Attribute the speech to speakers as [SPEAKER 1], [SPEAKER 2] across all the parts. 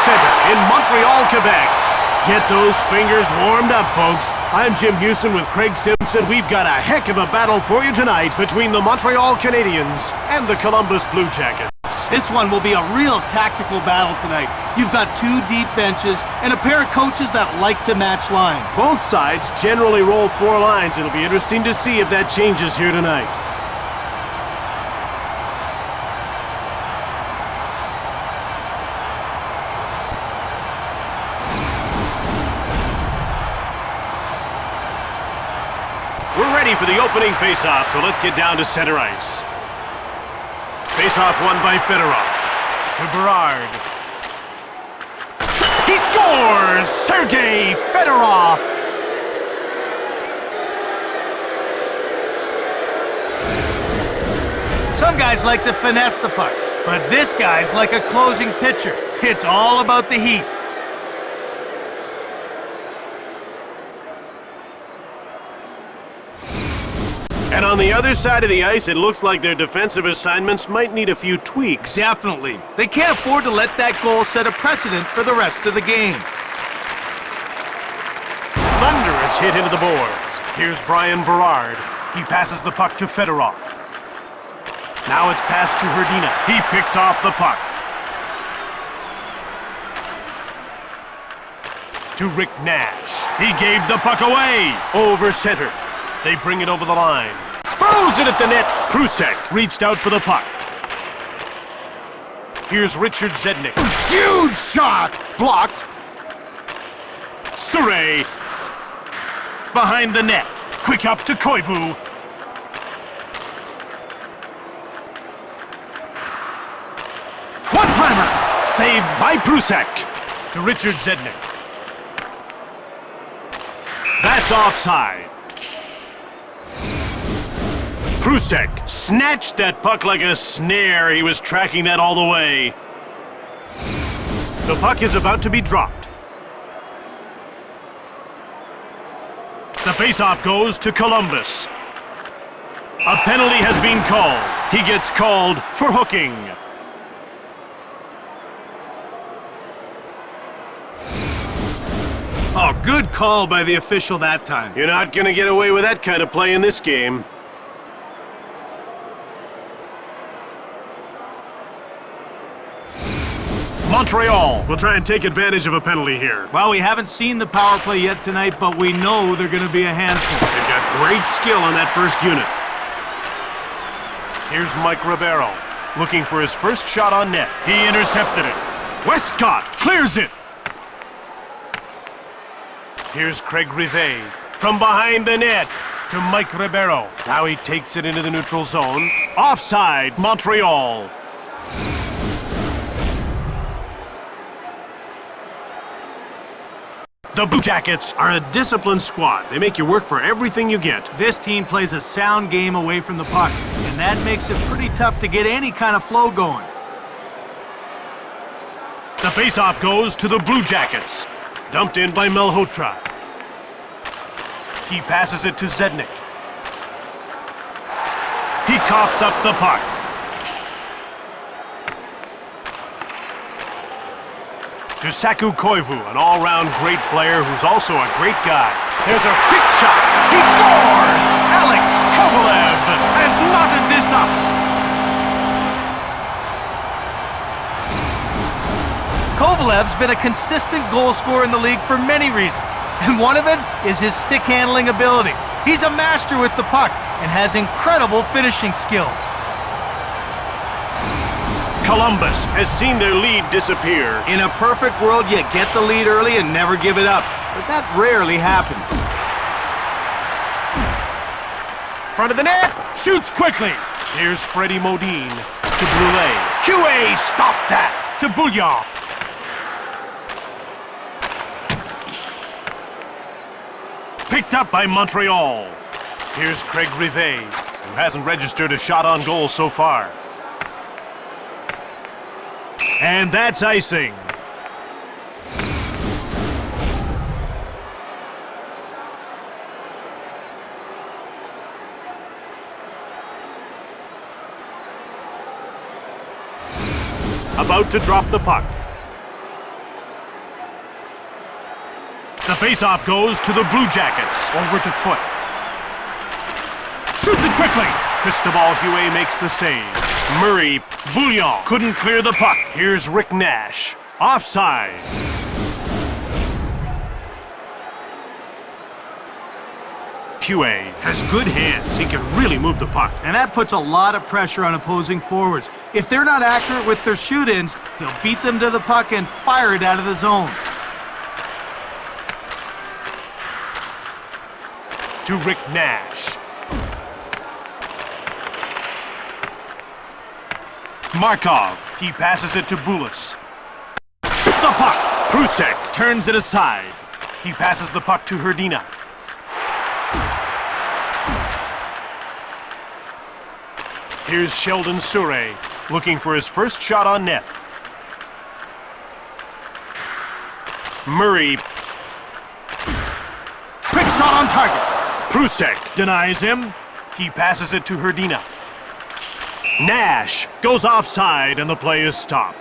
[SPEAKER 1] center in Montreal, Quebec. Get those fingers warmed up, folks. I'm Jim Houston with Craig Simpson. We've got a heck of a battle for you tonight between the Montreal Canadiens and the Columbus Blue Jackets.
[SPEAKER 2] This one will be a real tactical battle tonight. You've got two deep benches and a pair of coaches that like to match lines.
[SPEAKER 1] Both sides generally roll four lines. It'll be interesting to see if that changes here tonight. We're ready for the opening face-off, so let's get down to center ice. Face-off won by Fedorov. To Berard. He scores! Sergei Fedorov!
[SPEAKER 2] Some guys like to finesse the puck, but this guy's like a closing pitcher. It's all about the heat.
[SPEAKER 1] And on the other side of the ice, it looks like their defensive assignments might need a few tweaks.
[SPEAKER 2] Definitely. They can't afford to let that goal set a precedent for the rest of the game.
[SPEAKER 1] Thunderous hit into the boards. Here's Brian Berard. He passes the puck to Fedorov. Now it's passed to Herdina. He picks off the puck. To Rick Nash. He gave the puck away. Over center. They bring it over the line. Throws it at the net. Prusek reached out for the puck. Here's Richard Zednik. Huge shot! Blocked. Surrey. Behind the net. Quick up to Koivu. One-timer. Saved by Prusek. To Richard Zednik. That's offside. Prusek snatched that puck like a snare. He was tracking that all the way. The puck is about to be dropped. The faceoff goes to Columbus. A penalty has been called. He gets called for hooking.
[SPEAKER 2] Oh, good call by the official that time.
[SPEAKER 1] You're not going to get away with that kind of play in this game. Montreal will try and take advantage of a penalty here.
[SPEAKER 2] Well, we haven't seen the power play yet tonight, but we know they're going to be a handful.
[SPEAKER 1] They've got great skill on that first unit. Here's Mike Ribeiro, looking for his first shot on net. He intercepted it. Westcott clears it. Here's Craig Rivet from behind the net to Mike Ribeiro. Now he takes it into the neutral zone. Offside, Montreal. The Blue Jackets are a disciplined squad. They make you work for everything you get.
[SPEAKER 2] This team plays a sound game away from the puck, and that makes it pretty tough to get any kind of flow going.
[SPEAKER 1] The faceoff goes to the Blue Jackets. Dumped in by Malhotra. He passes it to Zednik. He coughs up the puck. To Saku Koivu, an all-round great player who's also a great guy. There's a quick shot. He scores! Alex Kovalev has knotted this up.
[SPEAKER 2] Kovalev's been a consistent goal scorer in the league for many reasons, and one of it is his stick-handling ability. He's a master with the puck and has incredible finishing skills.
[SPEAKER 1] Columbus has seen their lead disappear.
[SPEAKER 2] In a perfect world, you get the lead early and never give it up, but that rarely happens.
[SPEAKER 1] Front of the net, shoots quickly. Here's Freddie Modine to Brule. QA, stop that! To Bouillon. Picked up by Montreal. Here's Craig Rivet, who hasn't registered a shot on goal so far. And that's icing. About to drop the puck. The faceoff goes to the Blue Jackets. Over to Foot. Shoots it quickly. Cristobal Huet makes the save. Murray Bouillon couldn't clear the puck. Here's Rick Nash. Offside. Huet has good hands. He can really move the puck.
[SPEAKER 2] And that puts a lot of pressure on opposing forwards. If they're not accurate with their shoot-ins, he'll beat them to the puck and fire it out of the zone.
[SPEAKER 1] To Rick Nash. Markov. He passes it to Boulis. Shoots the puck. Prusek turns it aside. He passes the puck to Hrdina. Here's Sheldon Souray looking for his first shot on net. Murray. Quick shot on target. Prusek denies him. He passes it to Hrdina. Nash goes offside and the play is stopped.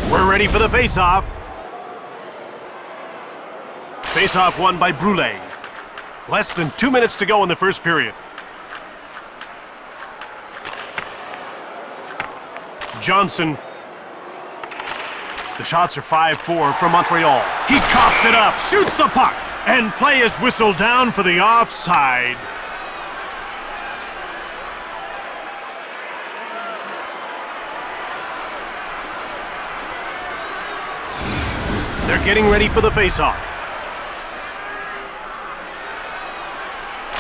[SPEAKER 1] We're ready for the face-off. Face-off won by Brule. Less than 2 minutes to go in the first period. Johnson. The shots are 5-4 from Montreal. He coughs it up, shoots the puck, and play is whistled down for the offside. They're getting ready for the face-off.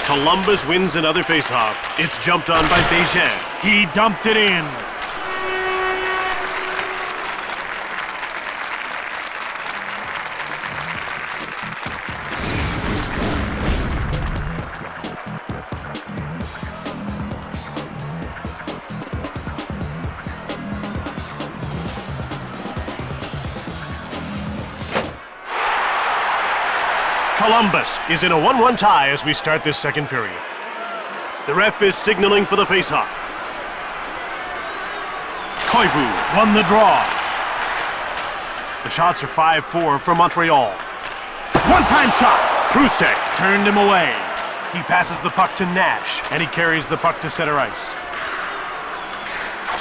[SPEAKER 1] Columbus wins another face-off. It's jumped on by Bégin. He dumped it in. Columbus is in a 1-1 tie as we start this second period. The ref is signaling for the face-off. Koivu won the draw. The shots are 5-4 for Montreal. One-time shot. Prusek turned him away. He passes the puck to Nash, and he carries the puck to center ice.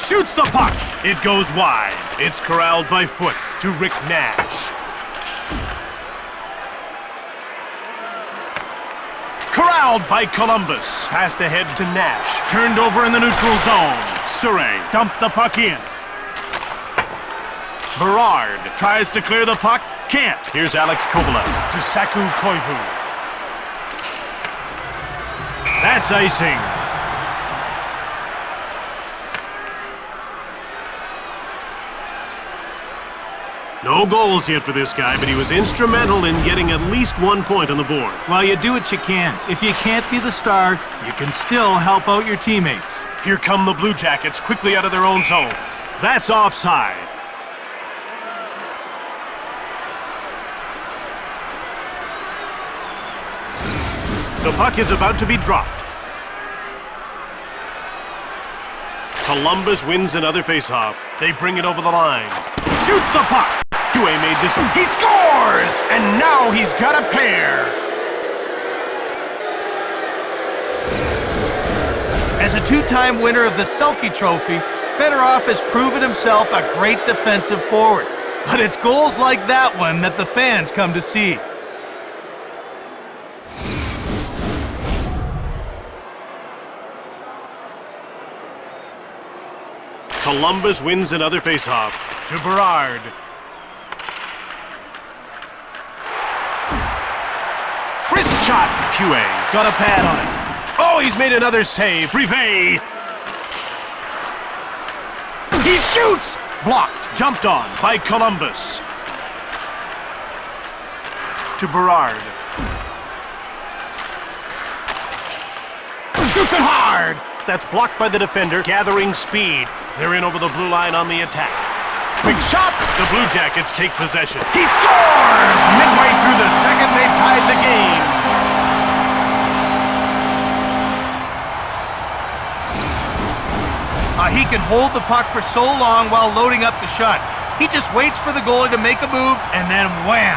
[SPEAKER 1] Shoots the puck. It goes wide. It's corralled by Foot to Rick Nash. Corralled by Columbus. Passed ahead to Nash. Turned over in the neutral zone. Souray dumped the puck in. Berard tries to clear the puck. Can't. Here's Alex Kovalev to Saku Koivu. That's icing. No goals yet for this guy, but he was instrumental in getting at least 1 point on the board.
[SPEAKER 2] Well, you do what you can. If you can't be the star, you can still help out your teammates.
[SPEAKER 1] Here come the Blue Jackets quickly out of their own zone. That's offside. The puck is about to be dropped. Columbus wins another faceoff. They bring it over the line. Shoots the puck. Huet made this. He scores! And now he's got a pair.
[SPEAKER 2] As a two-time winner of the Selke Trophy, Fedorov has proven himself a great defensive forward. But it's goals like that one that the fans come to see.
[SPEAKER 1] Columbus wins another faceoff to Berard. Wrist shot. Huet got a pad on it. Oh, he's made another save. Privé. He shoots. Blocked. Jumped on by Columbus. To Berard. Shoots it hard. That's blocked by the defender, gathering speed. They're in over the blue line on the attack. Quick shot! The Blue Jackets take possession. He scores! Midway through the second, they've tied the game.
[SPEAKER 2] he can hold the puck for so long while loading up the shot. He just waits for the goalie to make a move, and then wham!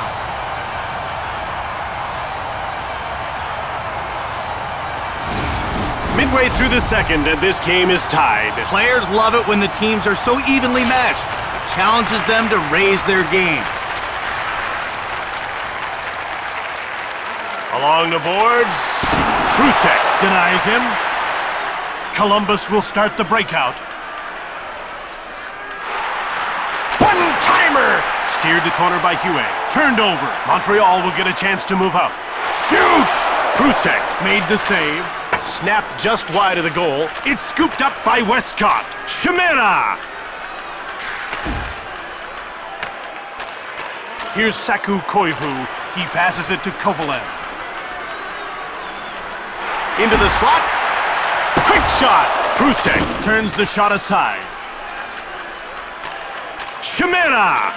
[SPEAKER 1] Midway through the second, and this game is tied.
[SPEAKER 2] Players love it when the teams are so evenly matched. It challenges them to raise their game.
[SPEAKER 1] Along the boards, Prusek denies him. Columbus will start the breakout. One-timer! Steered to corner by Huey. Turned over. Montreal will get a chance to move up. Shoots! Prusek made the save. Snapped just wide of the goal. It's scooped up by Westcott. Chimera! Here's Saku Koivu. He passes it to Kovalev. Into the slot. Quick shot! Prusek turns the shot aside. Chimera!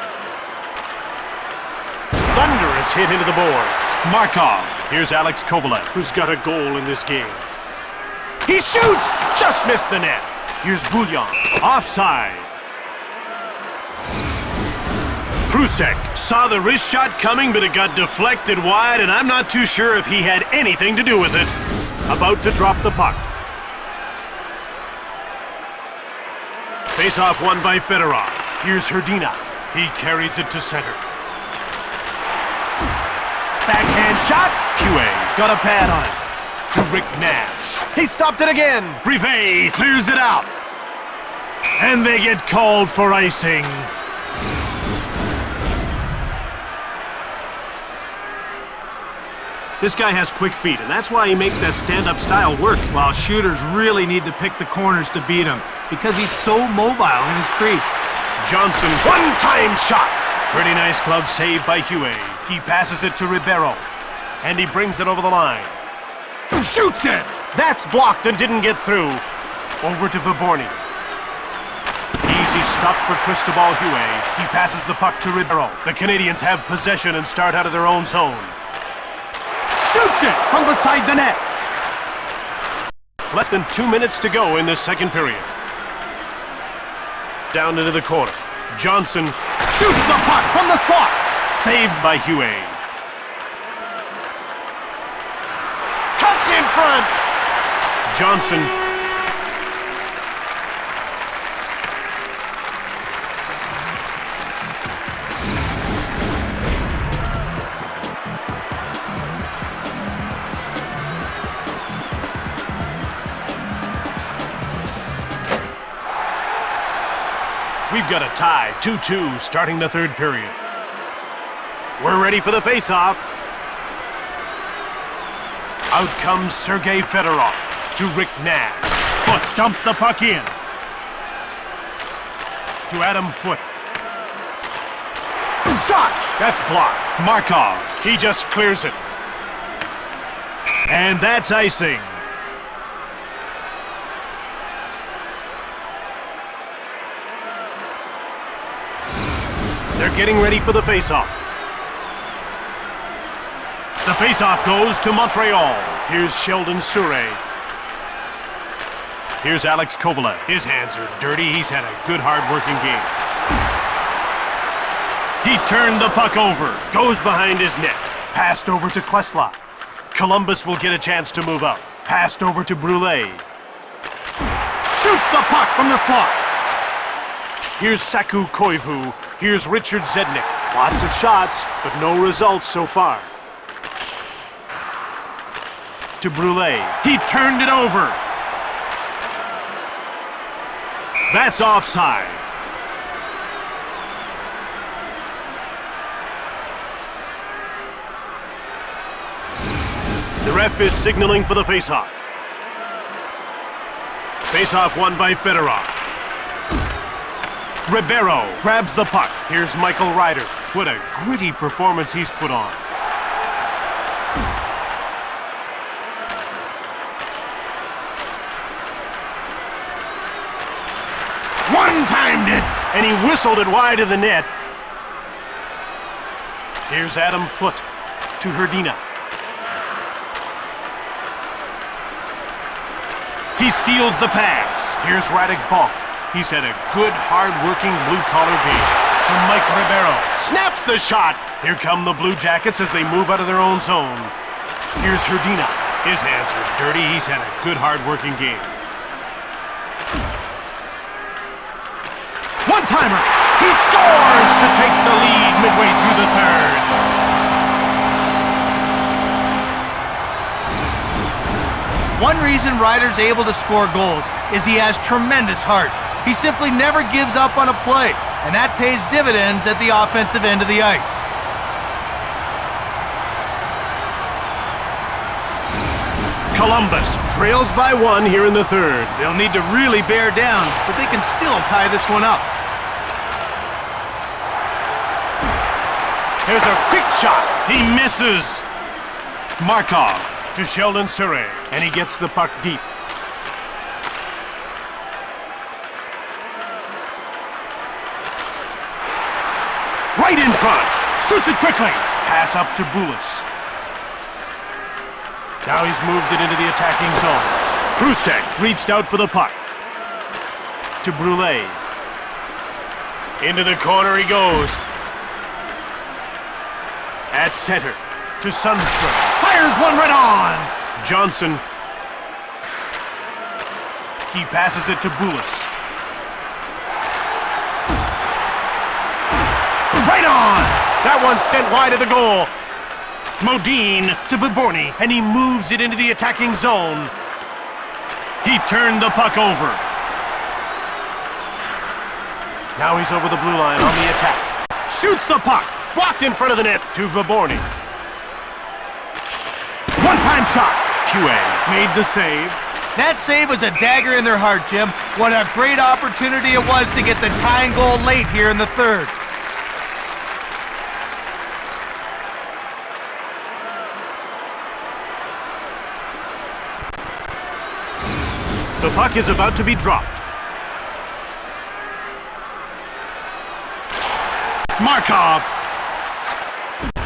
[SPEAKER 1] Thunderous hit into the boards. Markov. Here's Alex Kovalev, who's got a goal in this game. He shoots! Just missed the net. Here's Bouillon. Offside. Prusek saw the wrist shot coming, but it got deflected wide, and I'm not too sure if he had anything to do with it. About to drop the puck. Face-off won by Fedorov. Here's Hrdina. He carries it to center. Backhand shot. Huey got a pad on it. To Rick Nash. He stopped it again. Brivet clears it out. And they get called for icing. This guy has quick feet, and that's why he makes that stand-up style work.
[SPEAKER 2] While shooters really need to pick the corners to beat him, because he's so mobile in his crease.
[SPEAKER 1] Johnson, one-time shot. Pretty nice glove save by Huey. He passes it to Ribeiro, and he brings it over the line. Shoots it! That's blocked and didn't get through. Over to Viborny. Easy stop for Cristobal Huey. He passes the puck to Ribeiro. The Canadiens have possession and start out of their own zone. Shoots it from beside the net. Less than 2 minutes to go in this second period. Down into the corner. Johnson shoots the puck from the slot. Saved by Huey. Cuts in front. Johnson. We've got a tie, 2-2, starting the third period. We're ready for the face-off. Out comes Sergei Fedorov to Rick Nash. Foot dumped the puck in. To Adam Foote. Shot! That's blocked. Markov, he just clears it. And that's icing. They're getting ready for the face-off. The face-off goes to Montreal. Here's Sheldon Surrey. Here's Alex Kovalev. His hands are dirty. He's had a good, hard-working game. He turned the puck over. Goes behind his net. Passed over to Klesla. Columbus will get a chance to move up. Passed over to Brule. Shoots the puck from the slot. Here's Saku Koivu. Here's Richard Zednik. Lots of shots, but no results so far. To Brule. He turned it over. That's offside. The ref is signaling for the face-off. Face-off won by Fedorov. Ribeiro grabs the puck. Here's Michael Ryder. What a gritty performance he's put on. One-timed it, and he whistled it wide of the net. Here's Adam Foote to Hrdina. He steals the pass. Here's Radek Bonk. He's had a good, hard-working blue-collar game. To Mike Ribeiro. Snaps the shot. Here come the Blue Jackets as they move out of their own zone. Here's Herdina. His hands are dirty. He's had a good, hard-working game. One-timer. He scores to take the lead midway through the third.
[SPEAKER 2] One reason Ryder's able to score goals is he has tremendous heart. He simply never gives up on a play, and that pays dividends at the offensive end of the ice.
[SPEAKER 1] Columbus trails by 1 here in the third.
[SPEAKER 2] They'll need to really bear down, but they can still tie this one up.
[SPEAKER 1] There's a quick shot. He misses. Markov to Sheldon Surrey, and he gets the puck deep. Right in front. Shoots it quickly. Pass up to Boulis. Now he's moved it into the attacking zone. Prusek reached out for the puck. To Brule. Into the corner he goes. At center. To Sundstrom. Fires one right on. Johnson. He passes it to Boulis. Right on! That one's sent wide of the goal. Modine to Viborny, and he moves it into the attacking zone. He turned the puck over. Now he's over the blue line on the attack. Shoots the puck. Blocked in front of the net to Viborny. One-time shot. QA made the save.
[SPEAKER 2] That save was a dagger in their heart, Jim. What a great opportunity it was to get the tying goal late here in the third.
[SPEAKER 1] The puck is about to be dropped. Markov.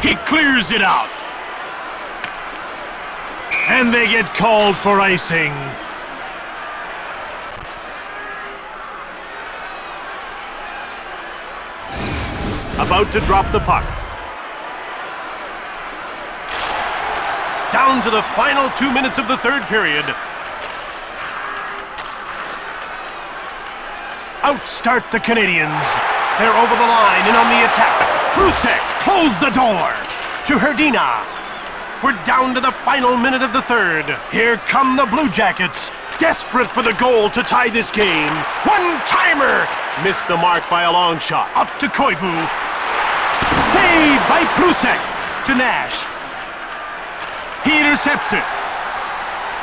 [SPEAKER 1] He clears it out. And they get called for icing. About to drop the puck. Down to the final 2 minutes of the third period. Outstart the Canadiens. They're over the line and on the attack. Prusek closed the door to Herdina. We're down to the final minute of the third. Here come the Blue Jackets, desperate for the goal to tie this game. One-timer! Missed the mark by a long shot. Up to Koivu. Saved by Prusek to Nash. He intercepts it.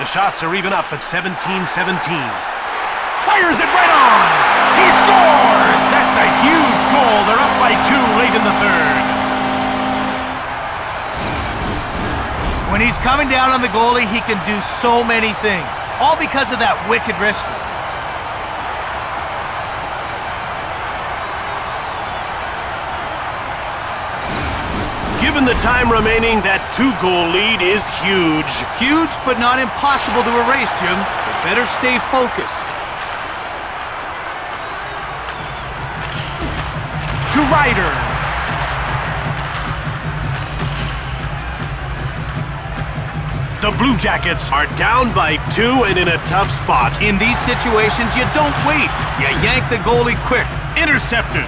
[SPEAKER 1] The shots are even up at 17-17. Fires it right on! He scores! That's a huge goal. They're up by 2 late in the third.
[SPEAKER 2] When he's coming down on the goalie, he can do so many things, all because of that wicked wrist.
[SPEAKER 1] Given the time remaining, that 2-goal lead is huge.
[SPEAKER 2] Huge, but not impossible to erase, Jim. They better stay focused.
[SPEAKER 1] To Ryder. The Blue Jackets are down by 2 and in a tough spot.
[SPEAKER 2] In these situations, you don't wait. You yank the goalie quick.
[SPEAKER 1] Intercepted.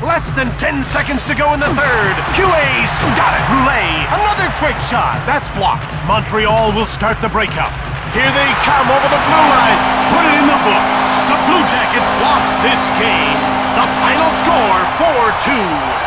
[SPEAKER 1] Less than 10 seconds to go in the third. QA's got it. Brule. Another quick shot. That's blocked. Montreal will start the breakout. Here they come over the blue line. Put it in the books. The Blue Jackets lost this game. The final score, 4-2.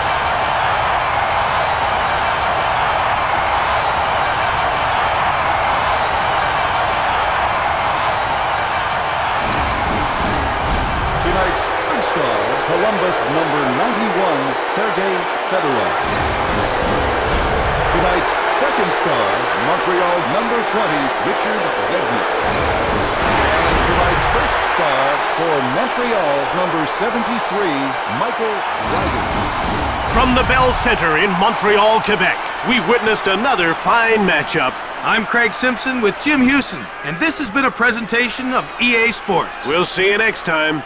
[SPEAKER 3] Tonight's first star, Columbus number 91, Sergei Fedorov. Tonight's second star, Montreal number 20, Richard Zednik. And tonight's first star for Montreal number 73, Michael Ryder.
[SPEAKER 1] From the Bell Center in Montreal, Quebec, we've witnessed another fine matchup.
[SPEAKER 2] I'm Craig Simpson with Jim Houston, and this has been a presentation of EA Sports.
[SPEAKER 1] We'll see you next time.